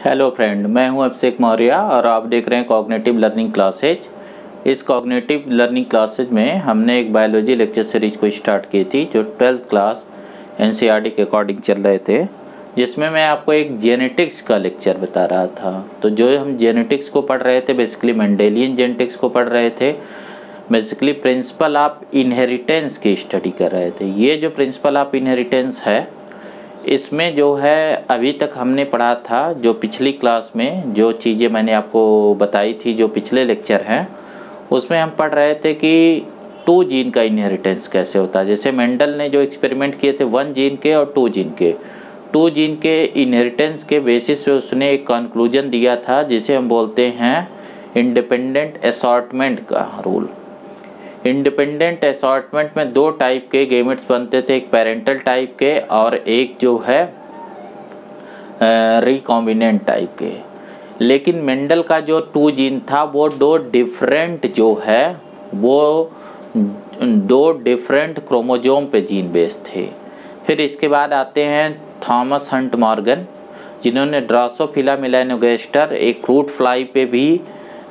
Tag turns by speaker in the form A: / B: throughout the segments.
A: Hello friend, मैं हूं अभिषेक मौर्य और आप देख रहे हैं कॉग्निटिव लर्निंग क्लासेज। इस कॉग्निटिव लर्निंग क्लासेज में हमने एक बायोलॉजी लेक्चर सीरीज को स्टार्ट की थी जो 12th क्लास एनसीईआरटी के अकॉर्डिंग चल रहे थे, जिसमें मैं आपको एक जेनेटिक्स का लेक्चर बता रहा था। तो जो हम जेनेटिक्स को पढ़ रहे थे, बेसिकली मेंडेलियन जेनेटिक्स को पढ़ रहे थे, बेसिकली प्रिंसिपल ऑफ इनहेरिटेंस की स्टडी कर रहे थे। ये जो प्रिंसिपल ऑफ इनहेरिटेंस है, इसमें जो है अभी तक हमने पढ़ा था, जो पिछली क्लास में जो चीज़ें मैंने आपको बताई थी, जो पिछले लेक्चर हैं, उसमें हम पढ़ रहे थे कि 2 जीन का इनहेरिटेंस कैसे होता है। जैसे मेंडल ने जो एक्सपेरिमेंट किए थे 1 जीन के और 2 जीन के, 2 जीन के इनहेरिटेंस के बेसिस पे उसने एक कंक्लूजन दिया था जिसे हम बोलते हैं इंडिपेंडेंट असॉर्टमेंट का रूल। इंडिपेंडेंट असॉर्टमेंट में 2 टाइप के गेमेट्स बनते थे, एक पेरेंटल टाइप के और एक जो है रिकॉम्बिनेंट टाइप के। लेकिन मेंडल का जो 2 जीन था वो 2 डिफरेंट जो है वो 2 डिफरेंट क्रोमोजोम पे जीन बेस थे। फिर इसके बाद आते हैं थॉमस हंट मॉर्गन, जिन्होंने ड्रोसोफिला मेलानोगास्टर एक फ्रूट फ्लाई पे भी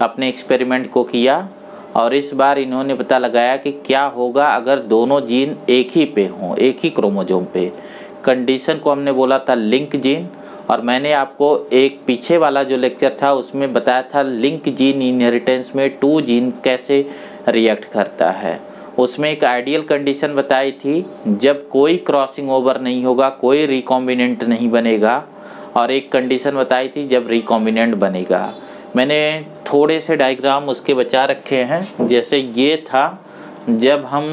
A: अपने एक्सपेरिमेंट को किया। और इस बार इन्होंने पता लगाया कि क्या होगा अगर दोनों जीन एक ही पे हों, एक ही क्रोमोजोम पे। कंडीशन को हमने बोला था लिंक जीन, और मैंने आपको एक पीछे वाला जो लेक्चर था उसमें बताया था लिंक जीन इनहेरिटेंस में 2 जीन कैसे रिएक्ट करता है। उसमें एक आइडियल कंडीशन बताई थी, जब कोई क्रॉसिंग ओवर नहीं होगा, कोई रिकॉम्बिनेंट नहीं बनेगा, और एक कंडीशन बताई थी जब रिकॉम्बिनेंट बनेगा। मैंने थोड़े से डायग्राम उसके बचा रखे हैं। जैसे ये था जब हम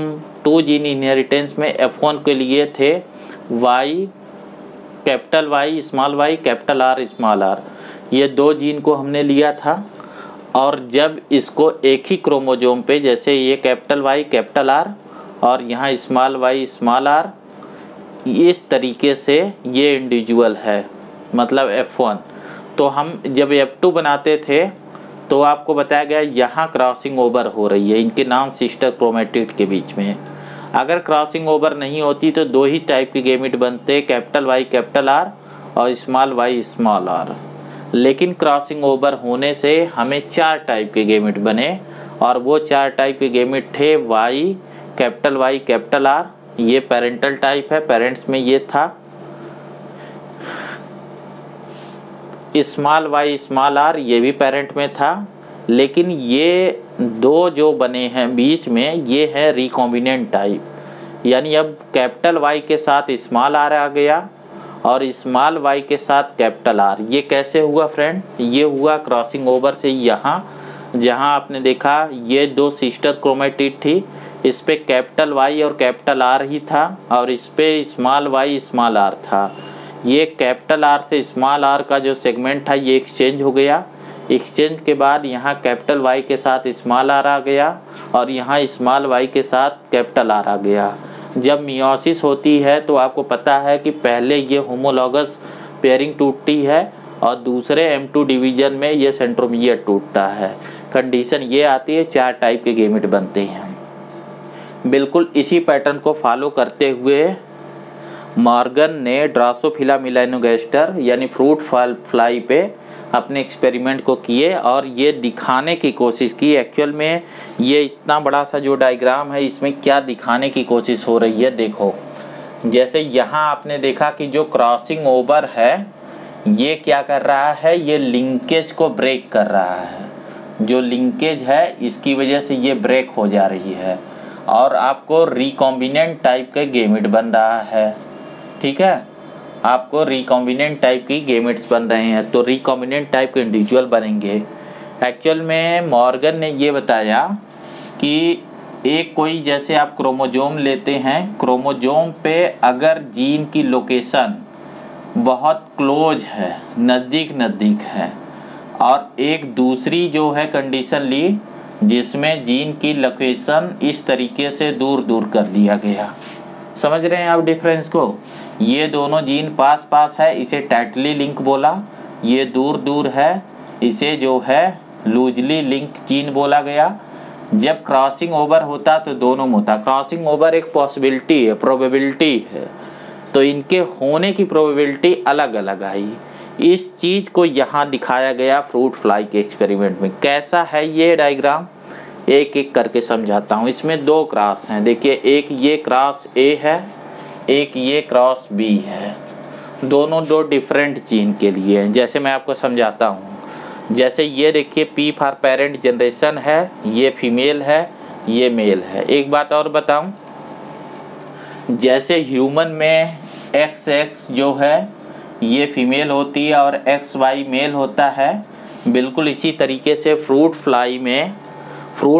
A: 2 जीन इनहेरिटेंस में F1 के लिए थे Y, capital Y, small y, capital R, small r, ये 2 जीन को हमने लिया था। और जब इसको एक ही क्रोमोजोम पे, जैसे ये कैपिटल Y, कैपिटल R और यहाँ स्मॉल y, स्मॉल r, इस तरीके से ये इंडिविजुअल है, मतलब F1। तो हम जब F2 बनाते थे तो आपको बताया गया यहाँ क्रॉसिंग ओवर हो रही है इनके नॉन सिस्टर क्रोमेटिड के बीच में। अगर क्रॉसिंग ओवर नहीं होती तो 2 ही टाइप के गेमिट बनते, कैपिटल Y, कैपिटल R और स्मॉल y, स्मॉल r। लेकिन क्रॉसिंग ओवर होने से हमें 4 टाइप के गेमिट बने, और वो 4 टाइप के गेमिट थे Y, कैपिटल R, ये पेरेंटल टाइप है, पेरेंट्स में ये था। स्मॉल y, स्मॉल r, ये भी पेरेंट में था। लेकिन ये 2 जो बने हैं बीच में, ये है रिकॉम्बिनेंट टाइप। यानी अब कैपिटल Y के साथ स्मॉल r आ गया और स्मॉल y के साथ कैपिटल R। ये कैसे हुआ फ्रेंड? ये हुआ क्रॉसिंग ओवर से। यहाँ जहाँ आपने देखा ये 2 सिस्टर क्रोमेटिड थी, इस पे कैपिटल Y और कैपिटल R ही था, और इस पे स्मॉल y, स्मॉल r था। ये कैपिटल R से स्मॉल r का जो सेगमेंट था ये एक्सचेंज हो गया। एक्सचेंज के बाद यहाँ कैपिटल Y के साथ स्मॉल r आ गया और यहाँ स्मॉल y के साथ कैपिटल R आ गया। जब मियोसिस होती है तो आपको पता है कि पहले ये होमोलॉगस पेयरिंग टूटती है और दूसरे M2 डिवीजन में ये सेंट्रोमियर टूटता है। कंडीशन ये आती है, 4 टाइप के गेमेट बनते हैं। बिल्कुल इसी पैटर्न को फॉलो करते हुए मॉर्गन ने ड्रोसोफिला मेलानोगास्टर यानी फ्रूट फ्लाई पे अपने एक्सपेरिमेंट को किए और ये दिखाने की कोशिश की। एक्चुअल में ये इतना बड़ा सा जो डायग्राम है, इसमें क्या दिखाने की कोशिश हो रही है देखो। जैसे यहाँ आपने देखा कि जो क्रॉसिंग ओवर है ये क्या कर रहा है, ये लिंकेज को ब्रेक कर रहा है। जो लिंकेज है इसकी वजह से ये ब्रेक हो जा रही है और आपको रिकॉम्बिनेंट टाइप का गेमेट बन रहा है। ठीक है, आपको रिकॉम्बिनेंट टाइप की गेमेट्स बन रहे हैं, तो रिकॉम्बिनेंट टाइप के इंडिविजुअल बनेंगे। एक्चुअल में मॉर्गन ने ये बताया कि एक कोई, जैसे आप क्रोमोजोम लेते हैं, क्रोमोजोम पे अगर जीन की लोकेशन बहुत क्लोज है, नज़दीक है, और एक दूसरी जो है कंडीशन ली जिसमें जीन की लोकेशन इस तरीके से दूर कर दिया गया। समझ रहे हैं आप डिफरेंस को? ये दोनों जीन पास है, इसे टाइटली लिंक बोला। ये दूर है, इसे जो है लूजली लिंक जीन बोला गया। जब क्रॉसिंग ओवर होता तो दोनों में होता। क्रॉसिंग ओवर एक पॉसिबिलिटी है, प्रोबेबिलिटी है, तो इनके होने की प्रोबेबिलिटी अलग अलग आई। इस चीज़ को यहाँ दिखाया गया फ्रूट फ्लाई के एक्सपेरिमेंट में। कैसा है ये डायग्राम, एक एक करके समझाता हूँ। इसमें दो क्रॉस हैं, देखिए एक ये क्रॉस ए है, एक ये क्रॉस बी है। दोनों दो डिफरेंट जीन के लिए हैं। जैसे मैं आपको समझाता हूँ, जैसे ये देखिए पी फॉर पेरेंट जनरेशन है, ये फीमेल है, ये मेल है। एक बात और बताऊँ, जैसे ह्यूमन में XX जो है ये फीमेल होती है और XY मेल होता है, बिल्कुल इसी तरीके से फ्रूट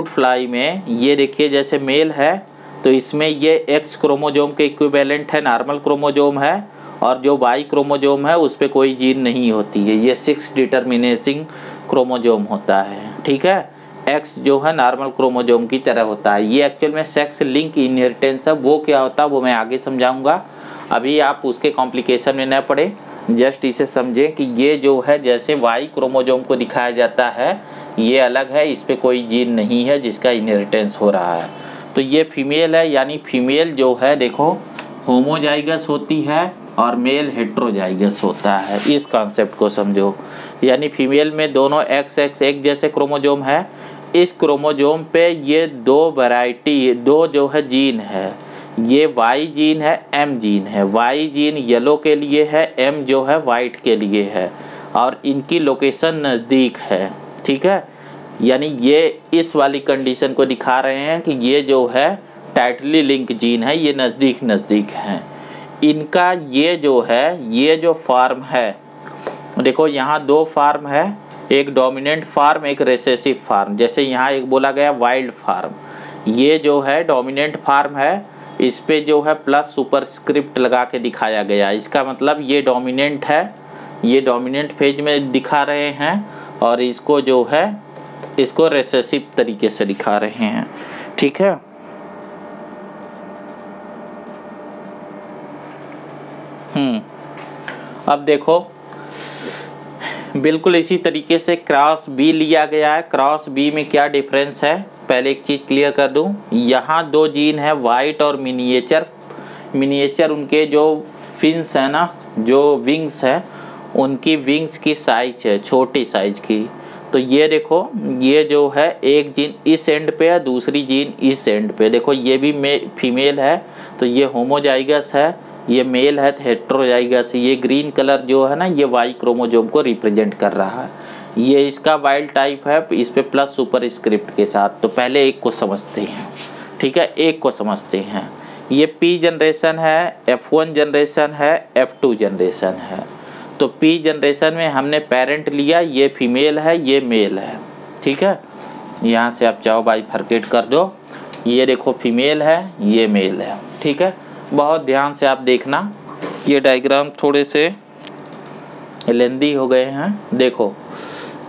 A: फ्लाई में ये देखिए जैसे मेल है तो इसमें ये X क्रोमोजोम के इक्विवेलेंट है, नॉर्मल क्रोमोजोम है, और जो Y क्रोमोजोम है उस पर कोई जीन नहीं होती है, ये 6 डिटरमिनेटिंग क्रोमोजोम होता है। ठीक है, X जो है नॉर्मल क्रोमोजोम की तरह होता है। ये एक्चुअल में सेक्स लिंक इनहेरिटेंस है, वो क्या होता है वो मैं आगे समझाऊंगा। अभी आप उसके कॉम्प्लिकेशन में न पड़े, जस्ट इसे समझें कि ये जो है जैसे Y क्रोमोजोम को दिखाया जाता है ये अलग है, इस पर कोई जीन नहीं है जिसका इनहेरिटेंस हो रहा है। तो ये फीमेल है, यानी फीमेल जो है देखो होमोजाइगस होती है और मेल हेट्रोजाइगस होता है। इस कॉन्सेप्ट को समझो, यानी फीमेल में दोनों XX एक जैसे क्रोमोजोम है। इस क्रोमोजोम पे ये दो जो है जीन है, ये Y जीन है, M जीन है। Y जीन येलो के लिए है, M जो है वाइट के लिए है, और इनकी लोकेशन नज़दीक है। ठीक है, यानी ये इस वाली कंडीशन को दिखा रहे हैं कि ये जो है टाइटली लिंक जीन है, ये नज़दीक हैं। इनका ये जो फार्म है, देखो यहाँ दो फार्म है, एक डोमिनेंट फार्म, एक रिसेसिव फार्म। जैसे यहाँ एक बोला गया वाइल्ड फार्म, ये जो है डोमिनेंट फार्म है, इस पे जो है प्लस सुपरस्क्रिप्ट लगा के दिखाया गया। इसका मतलब ये डोमिनेंट है, ये डोमिनेंट फेज में दिखा रहे हैं, और इसको जो है इसको रिसेसिव तरीके से दिखा रहे हैं। ठीक है, अब देखो बिल्कुल इसी तरीके से क्रॉस बी लिया गया है। क्रॉस बी में क्या डिफरेंस है, पहले एक चीज़ क्लियर कर दूं। यहाँ दो जीन है वाइट और मिनिएचर उनके जो फिन्स है ना, जो विंग्स है, उनकी विंग्स की साइज है छोटी साइज की। तो ये देखो ये जो है एक जीन इस एंड पे है, दूसरी जीन इस एंड पे। देखो ये भी फीमेल है तो ये होमोजाइगस है, ये मेल है हेट्रोजाइगस। ये ग्रीन कलर जो है ना ये Y क्रोमोजोम को रिप्रेजेंट कर रहा है, ये इसका वाइल्ड टाइप है, इस पे प्लस सुपर स्क्रिप्ट के साथ। तो पहले एक को समझते हैं। ठीक है, एक को समझते हैं। ये P जनरेशन है, F1 जनरेशन है, F2 जनरेशन है। तो P जनरेशन में हमने पेरेंट लिया, ये फीमेल है, ये मेल है। ठीक है, यहाँ से आप चाहो बाइफरकेट कर दो, ये देखो फीमेल है, ये मेल है। ठीक है, बहुत ध्यान से आप देखना, ये डायग्राम थोड़े से लेंदी हो गए हैं। देखो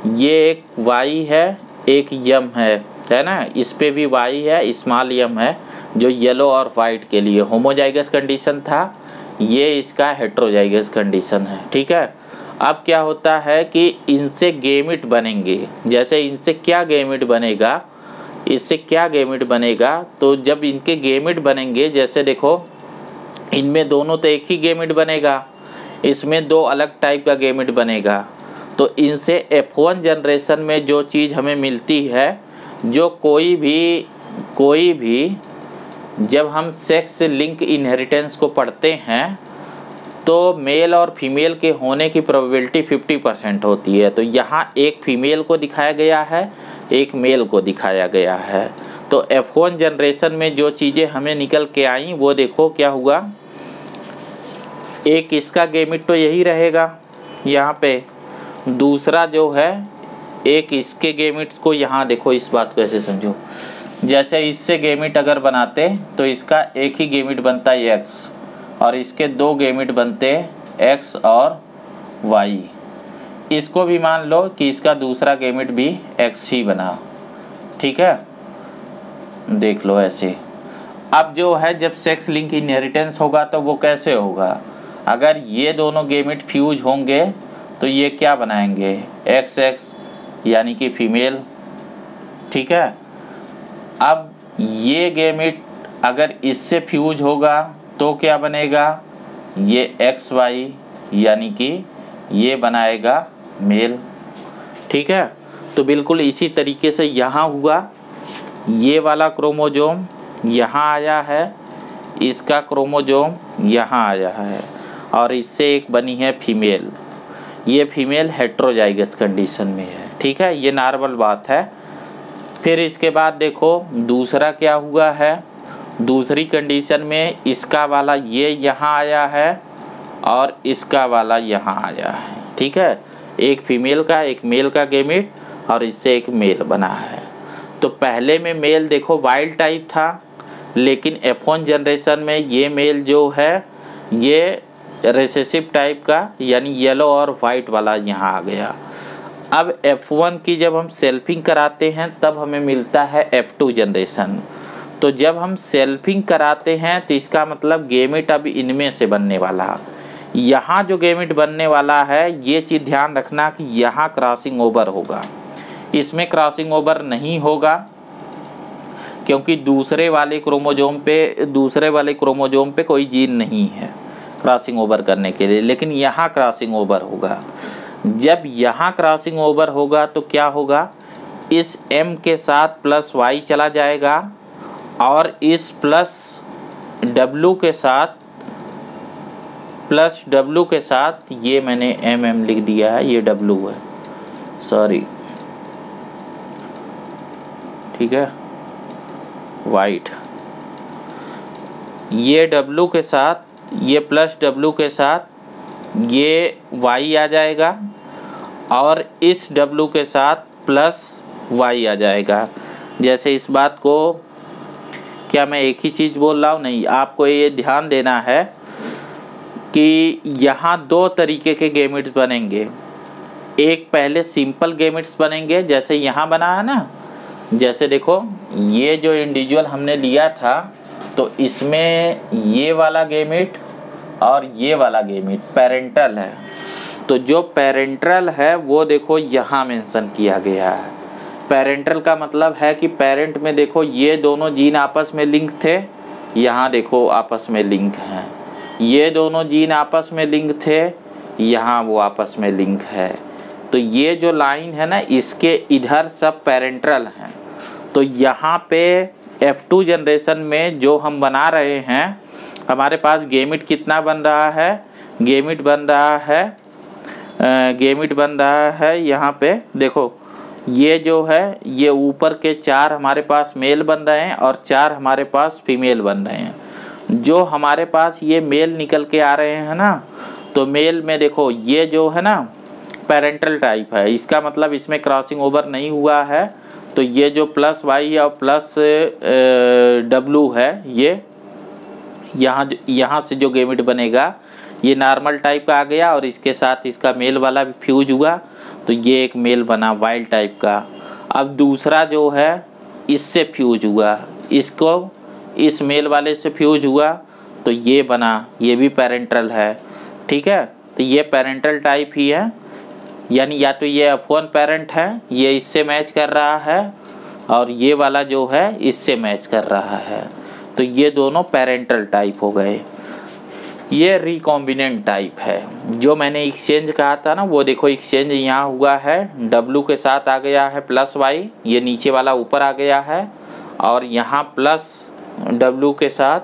A: ये एक Y है, एक M है ना, इस पे भी Y है, स्मॉल M है, जो येलो और वाइट के लिए होमोजाइगस कंडीशन था, ये इसका हेट्रोजाइगस कंडीशन है। ठीक है, अब क्या होता है कि इनसे गेमिट बनेंगे। जैसे इनसे क्या गेमिट बनेगा, इससे क्या गेमिट बनेगा, तो जब इनके गेमिट बनेंगे, जैसे देखो इनमें दोनों तो एक ही गेमिट बनेगा, इसमें दो अलग टाइप का गेमिट बनेगा। तो इनसे F1 जनरेशन में जो चीज़ हमें मिलती है, जो कोई भी जब हम सेक्स लिंक इनहेरिटेंस को पढ़ते हैं तो मेल और फीमेल के होने की प्रोबेबिलिटी 50% होती है। तो यहाँ एक फीमेल को दिखाया गया है, एक मेल को दिखाया गया है। तो F1 जनरेशन में जो चीज़ें हमें निकल के आई वो देखो क्या हुआ, एक इसका गेमिट तो यही रहेगा यहाँ पे, दूसरा जो है एक इसके गेमिट्स को, यहाँ देखो इस बात को ऐसे समझो, जैसे इससे गेमिट अगर बनाते तो इसका एक ही गेमिट बनता है X, और इसके दो गेमिट बनते X और Y। इसको भी मान लो कि इसका दूसरा गेमिट भी X ही बना। ठीक है, देख लो ऐसे। अब जो है जब सेक्स लिंक इनहेरिटेंस होगा तो वो कैसे होगा, अगर ये दोनों गेमिट फ्यूज होंगे तो ये क्या बनाएंगे, XX यानी कि फीमेल। ठीक है, अब ये गेमिट अगर इससे फ्यूज होगा तो क्या बनेगा, ये XY यानी कि ये बनाएगा मेल। ठीक है, तो बिल्कुल इसी तरीके से यहाँ हुआ, ये वाला क्रोमोजोम यहाँ आया है, इसका क्रोमोजोम यहाँ आया है और इससे एक बनी है फीमेल। ये फीमेल हेट्रोजाइगस कंडीशन में है। ठीक है, ये नॉर्मल बात है। फिर इसके बाद देखो दूसरा क्या हुआ है, दूसरी कंडीशन में इसका वाला ये यहाँ आया है और इसका वाला यहाँ आया है। ठीक है, एक फीमेल का एक मेल का गैमेट और इससे एक मेल बना है। तो पहले में मेल देखो वाइल्ड टाइप था, लेकिन F1 जनरेशन में ये मेल जो है ये रिसेसिव टाइप का यानी येलो और वाइट वाला यहाँ आ गया। अब F1 की जब हम सेल्फिंग कराते हैं तब हमें मिलता है F2 जनरेशन। तो जब हम सेल्फिंग कराते हैं तो इसका मतलब गेमेट अब इनमें से बनने वाला, यहाँ जो गेमेट बनने वाला है ये चीज़ ध्यान रखना कि यहाँ क्रॉसिंग ओवर होगा, इसमें क्रॉसिंग ओवर नहीं होगा क्योंकि दूसरे वाले क्रोमोजोम पे कोई जीन नहीं है क्रॉसिंग ओवर करने के लिए, लेकिन यहाँ क्रॉसिंग ओवर होगा। जब यहाँ क्रॉसिंग ओवर होगा तो क्या होगा, इस M के साथ प्लस Y चला जाएगा और इस प्लस W के साथ ये मैंने MM लिख दिया है, ये W है, सॉरी। ठीक है, वाइट, ये W के साथ ये प्लस W के साथ ये Y आ जाएगा और इस W के साथ प्लस Y आ जाएगा। जैसे इस बात को क्या मैं एक ही चीज़ बोल रहा हूँ, नहीं, आपको ये ध्यान देना है कि यहाँ दो तरीके के गैमेट्स बनेंगे। एक पहले सिंपल गैमेट्स बनेंगे जैसे यहाँ बना है ना, जैसे देखो ये जो इंडिविजुअल हमने लिया था तो इसमें ये वाला गैमेट और ये वाला गैमेट पेरेंटल है। तो जो पेरेंटल है वो देखो यहाँ मेंशन किया गया है। पेरेंटल का मतलब है कि पेरेंट में देखो ये दोनों जीन आपस में लिंक थे, यहाँ देखो आपस में लिंक हैं, ये दोनों जीन आपस में लिंक थे, यहाँ वो आपस में लिंक है। तो ये जो लाइन है ना इसके इधर सब पेरेंटल हैं। तो यहाँ पे F2 जनरेशन में जो हम बना रहे हैं, हमारे पास गेमिट कितना बन रहा है, गेमिट बन रहा है यहाँ पे देखो, ये जो है ये ऊपर के 4 हमारे पास मेल बन रहे हैं और 4 हमारे पास फीमेल बन रहे हैं। जो हमारे पास ये मेल निकल के आ रहे हैं ना, तो मेल में देखो ये जो है ना पेरेंटल टाइप है, इसका मतलब इसमें क्रॉसिंग ओवर नहीं हुआ है। तो ये जो प्लस Y और प्लस W है, ये यहाँ से जो गेमिट बनेगा ये नॉर्मल टाइप का आ गया और इसके साथ इसका मेल वाला भी फ्यूज हुआ, तो ये एक मेल बना वाइल्ड टाइप का। अब दूसरा जो है इससे फ्यूज हुआ, इसको इस मेल वाले से फ्यूज हुआ तो ये बना, ये भी पेरेंटल है। ठीक है, तो ये पेरेंटल टाइप ही है, यानी या तो ये F1 पेरेंट है, ये इससे मैच कर रहा है और ये वाला जो है इससे मैच कर रहा है, तो ये दोनों पेरेंटल टाइप हो गए। ये रिकॉम्बिनेंट टाइप है। जो मैंने एक्सचेंज कहा था ना, वो देखो एक्सचेंज यहाँ हुआ है, W के साथ आ गया है प्लस Y, ये नीचे वाला ऊपर आ गया है और यहाँ प्लस W के साथ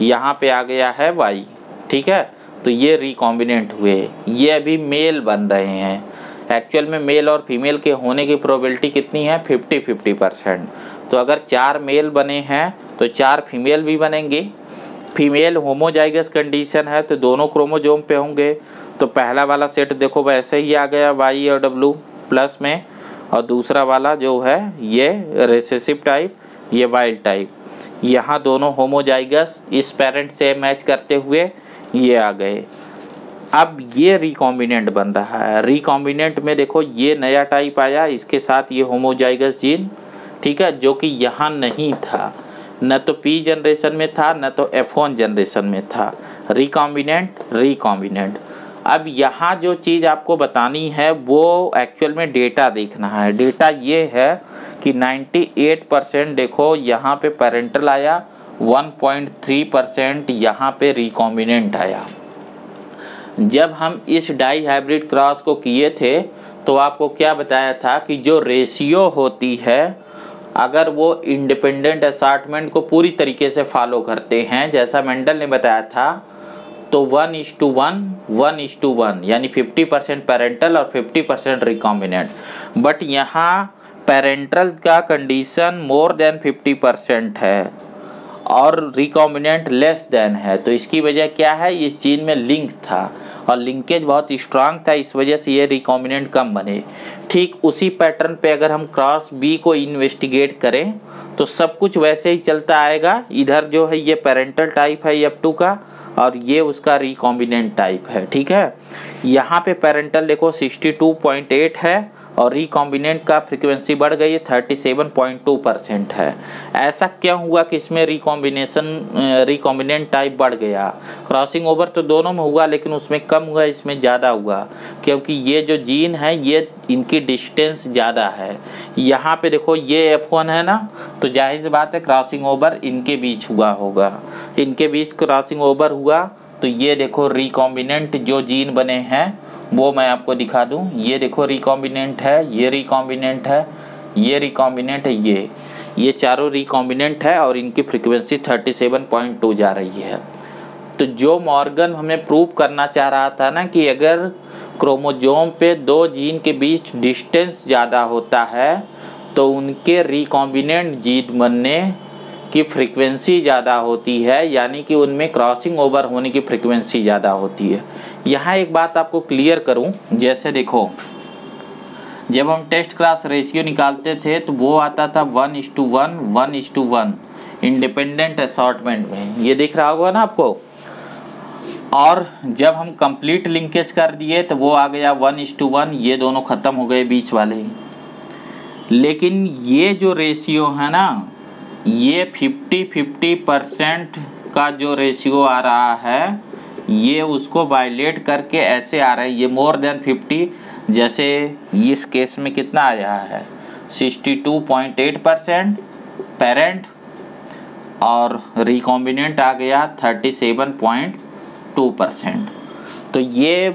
A: यहाँ पे आ गया है Y। ठीक है, तो ये रिकॉम्बिनेंट हुए, ये अभी मेल बन रहे हैं। एक्चुअल में मेल और फीमेल के होने की प्रोबेबिलिटी कितनी है, 50-50%। तो अगर 4 मेल बने हैं तो 4 फीमेल भी बनेंगे। फीमेल होमोजाइगस कंडीशन है तो दोनों क्रोमोजोम पे होंगे, तो पहला वाला सेट देखो वैसे ही आ गया Y और W प्लस में, और दूसरा वाला जो है ये रिसेसिव टाइप, ये वाइल्ड टाइप, यहाँ दोनों होमोजाइगस इस पेरेंट से मैच करते हुए ये आ गए। अब ये रिकॉम्बिनेंट बन रहा है। रिकॉम्बिनेंट में देखो ये नया टाइप आया, इसके साथ ये होमोजाइगस जीन, ठीक है, जो कि यहाँ नहीं था, न तो P जनरेशन में था न तो F1 जनरेशन में था। रिकॉम्बिनेंट। अब यहाँ जो चीज़ आपको बतानी है वो एक्चुअल में डेटा देखना है। डेटा ये है कि 98% देखो यहाँ पे पेरेंटल आया, 1.3% यहाँ पे रिकॉम्बिनेंट आया। जब हम इस डाई हाइब्रिड क्रॉस को किए थे तो आपको क्या बताया था कि जो रेशियो होती है, अगर वो इंडिपेंडेंट असॉर्टमेंट को पूरी तरीके से फॉलो करते हैं जैसा मेंडल ने बताया था, तो 1:1 1:1 यानी 50% पेरेंटल और 50% रिकॉम्बिनेंट। बट यहाँ पेरेंटल का कंडीशन मोर देन 50% है और रिकॉम्बिनेंट लेस देन है। तो इसकी वजह क्या है, इस जीन में लिंक था और लिंकेज बहुत स्ट्रांग था, इस वजह से ये रिकॉम्बिनेंट कम बने। ठीक उसी पैटर्न पे अगर हम क्रॉस बी को इन्वेस्टिगेट करें तो सब कुछ वैसे ही चलता आएगा। इधर जो है ये पेरेंटल टाइप है F2 का और ये उसका रिकॉम्बिनेंट टाइप है। ठीक है, यहाँ पे पेरेंटल देखो 62.8 है और रिकॉम्बिनेंट का फ्रीक्वेंसी बढ़ गई है 37.2% है। ऐसा क्या हुआ कि इसमें रिकॉम्बिनेंट टाइप बढ़ गया? क्रॉसिंग ओवर तो दोनों में हुआ लेकिन उसमें कम हुआ, इसमें ज़्यादा हुआ, क्योंकि ये जो जीन है ये इनकी डिस्टेंस ज़्यादा है। यहाँ पे देखो ये F1 है ना, तो जाहिर सी बात है क्रॉसिंग ओवर इनके बीच हुआ होगा, इनके बीच क्रॉसिंग ओवर हुआ। तो ये देखो रिकॉम्बिनेंट जो जीन बने हैं वो मैं आपको दिखा दूं, ये देखो रिकॉम्बिनेंट है, ये रिकॉम्बिनेंट है, ये रिकॉम्बिनेंट है, ये चारों रिकॉम्बिनेंट है और इनकी फ्रीक्वेंसी 37.2 जा रही है। तो जो मॉर्गन हमें प्रूव करना चाह रहा था ना कि अगर क्रोमोजोम पे दो जीन के बीच डिस्टेंस ज़्यादा होता है तो उनके रिकॉम्बिनेंट जीन बनने की फ्रीक्वेंसी ज़्यादा होती है, यानी कि उनमें क्रॉसिंग ओवर होने की फ्रीक्वेंसी ज़्यादा होती है। यहाँ एक बात आपको क्लियर करूँ, जैसे देखो जब हम टेस्ट क्रॉस रेशियो निकालते थे तो वो आता था 1:1 1:1 इंडिपेंडेंट असॉर्टमेंट में, ये दिख रहा होगा ना आपको। और जब हम कंप्लीट लिंकेज कर दिए तो वो आ गया 1:1, ये दोनों ख़त्म हो गए बीच वाले। लेकिन ये जो रेशियो है ना, ये 50-50% का जो रेशियो आ रहा है ये उसको वायलेट करके ऐसे आ रहा है, ये मोर देन 50। जैसे इस केस में कितना आया है 62.8% पेरेंट और रिकॉम्बिनेंट आ गया 37.2%। तो ये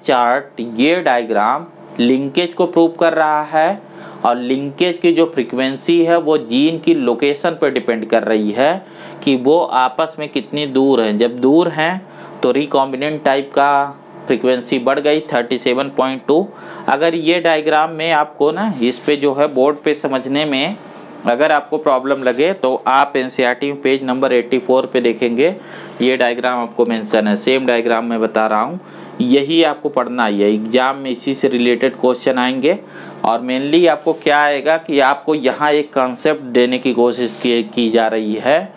A: चार्ट, ये डायग्राम लिंकेज को प्रूव कर रहा है और लिंकेज की जो फ्रीक्वेंसी है वो जीन की लोकेशन पर डिपेंड कर रही है कि वो आपस में कितनी दूर हैं। जब दूर हैं तो रिकॉम्बिनेंट टाइप का फ्रीक्वेंसी बढ़ गई 37.2। अगर ये डायग्राम में आपको ना इस पे जो है बोर्ड पे समझने में अगर आपको प्रॉब्लम लगे तो आप NCERT पेज नंबर 84 पे देखेंगे, ये डायग्राम आपको मेंशन है, सेम डायग्राम मैं बता रहा हूँ, यही आपको पढ़ना है। एग्जाम में इसी से रिलेटेड क्वेश्चन आएंगे और मेनली आपको क्या आएगा कि आपको यहाँ एक कॉन्सेप्ट देने की कोशिश की जा रही है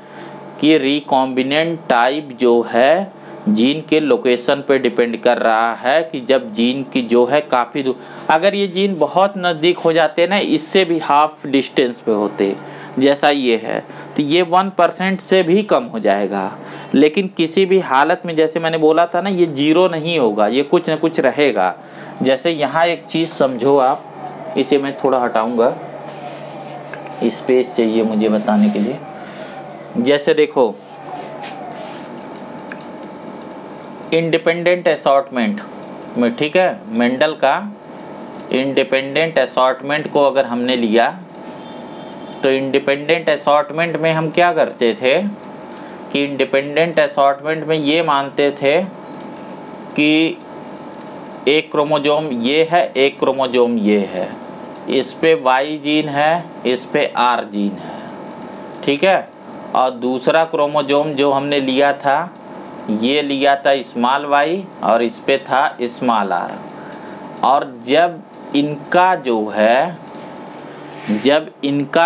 A: कि रिकॉम्बिनेंट टाइप जो है जीन के लोकेशन पे डिपेंड कर रहा है कि जब जीन की जो है काफ़ी दूर, अगर ये जीन बहुत नज़दीक हो जाते ना, इससे भी हाफ डिस्टेंस पे होते जैसा ये है, तो ये 1% से भी कम हो जाएगा। लेकिन किसी भी हालत में जैसे मैंने बोला था ना, ये जीरो नहीं होगा, ये कुछ न कुछ रहेगा। जैसे यहाँ एक चीज़ समझो आप, इसे मैं थोड़ा हटाऊँगा, स्पेस चाहिए मुझे बताने के लिए। जैसे देखो इंडिपेंडेंट असॉर्टमेंट में, ठीक है, मेंडल का इंडिपेंडेंट असॉर्टमेंट को अगर हमने लिया तो इंडिपेंडेंट असॉर्टमेंट में हम क्या करते थे कि इंडिपेंडेंट असॉर्टमेंट में ये मानते थे कि एक क्रोमोजोम ये है, एक क्रोमोजोम ये है, इस पे Y जीन है, इस पे R जीन है, ठीक है। और दूसरा क्रोमोजोम जो हमने लिया था, ये लिया था स्मॉल y और इस पे था स्मॉल r। और जब इनका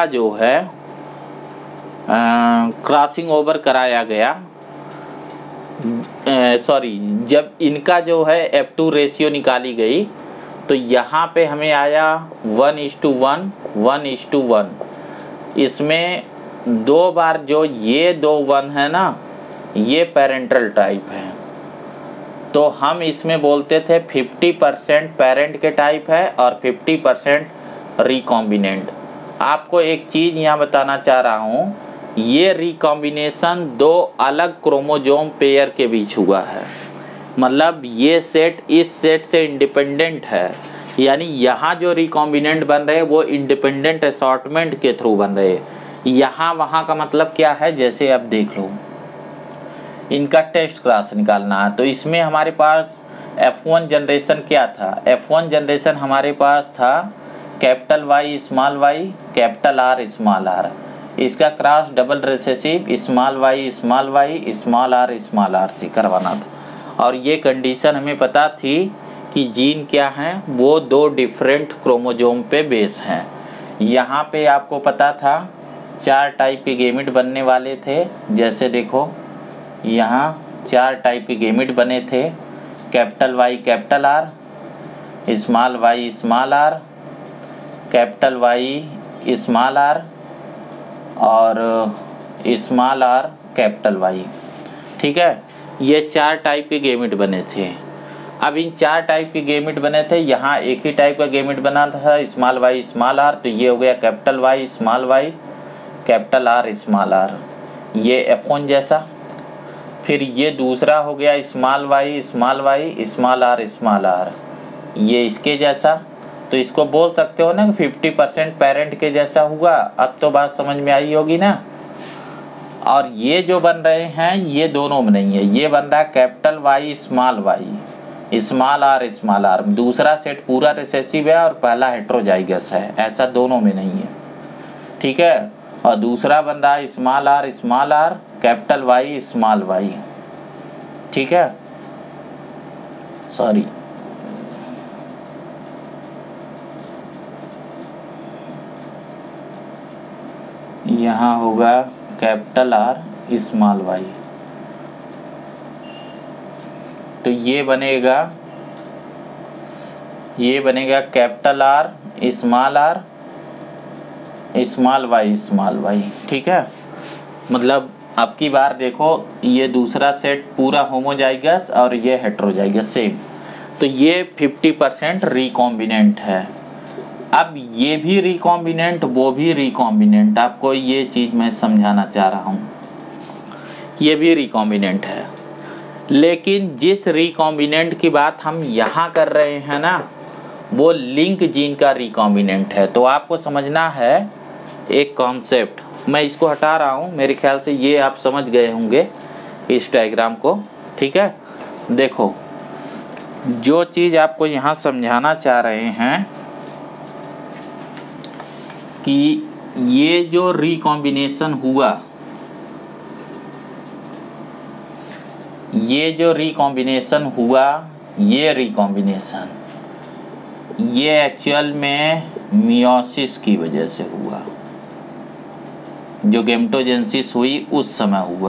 A: जो है क्रॉसिंग ओवर कराया गया, जब इनका जो है F2 रेशियो निकाली गई तो यहाँ पे हमें आया 1:1 1:1। इसमें दो बार जो ये दो 1 है ना, ये पेरेंटल टाइप है, तो हम इसमें बोलते थे 50% पेरेंट के टाइप है और 50% रिकॉम्बिनेंट। आपको एक चीज़ यहाँ बताना चाह रहा हूँ, ये रिकॉम्बिनेशन दो अलग क्रोमोजोम पेयर के बीच हुआ है। मतलब ये सेट इस सेट से इंडिपेंडेंट है, यानी यहाँ जो रिकॉम्बिनेंट बन रहे हैं वो इंडिपेंडेंट असॉर्टमेंट के थ्रू बन रहे हैं। यहाँ वहाँ का मतलब क्या है, जैसे आप देख लो इनका टेस्ट क्लास निकालना है, तो इसमें हमारे पास F1 जनरेशन क्या था, F1 जनरेशन हमारे पास था capital Y small y capital R small r, इसका cross double recessive small y small r small r से करवाना था। और ये कंडीशन हमें पता थी कि जीन क्या हैं, वो 2 डिफरेंट क्रोमोजोम पे बेस हैं। यहाँ पे आपको पता था 4 टाइप के गेमिट बनने वाले थे, जैसे देखो यहाँ 4 टाइप के गेमिट बने थे, capital Y capital R, small y small r, capital Y small r और स्मॉल r कैपिटल Y। ठीक है, ये 4 टाइप के गेमिट बने थे। अब इन 4 टाइप के गेमिट बने थे, यहाँ एक ही टाइप का गेमिट बना था स्मॉल y स्मॉल r, तो ये हो गया capital Y small y capital R small r, ये F1 जैसा। फिर ये दूसरा हो गया small y small r small r, ये इसके जैसा। तो इसको बोल सकते हो ना 50% पेरेंट के जैसा हुआ। अब तो बात समझ में आई होगी ना। और ये जो बन रहे हैं ये दोनों में नहीं है, ये बन रहा है capital Y small R small r, दूसरा सेट पूरा रिसेसिव है और पहला हेट्रोजाइगस है, ऐसा दोनों में नहीं है। ठीक है, और दूसरा बन रहा है small r capital Y small y। ठीक है, सॉरी यहाँ होगा कैपिटल R स्मॉल y, तो ये बनेगा capital R small y small y। ठीक है, मतलब अब की बार देखो ये दूसरा सेट पूरा होमोजाइगस और ये हेट्रोजाइगस सेम, तो ये 50% रिकॉम्बिनेंट है। अब ये भी रिकॉम्बिनेंट वो भी रिकॉम्बिनेंट, आपको ये चीज़ मैं समझाना चाह रहा हूँ, ये भी रिकॉम्बिनेंट है। लेकिन जिस रिकॉम्बिनेंट की बात हम यहाँ कर रहे हैं ना, वो लिंक जीन का रिकॉम्बिनेंट है। तो आपको समझना है एक कॉन्सेप्ट, मैं इसको हटा रहा हूँ, मेरे ख्याल से ये आप समझ गए होंगे इस डायग्राम को। ठीक है, देखो जो चीज़ आपको यहाँ समझाना चाह रहे हैं कि ये जो रिकॉम्बिनेशन हुआ, ये रिकॉम्बिनेशन ये एक्चुअल में मियोसिस की वजह से हुआ, जो गैमेटोजेनेसिस हुई उस समय हुआ।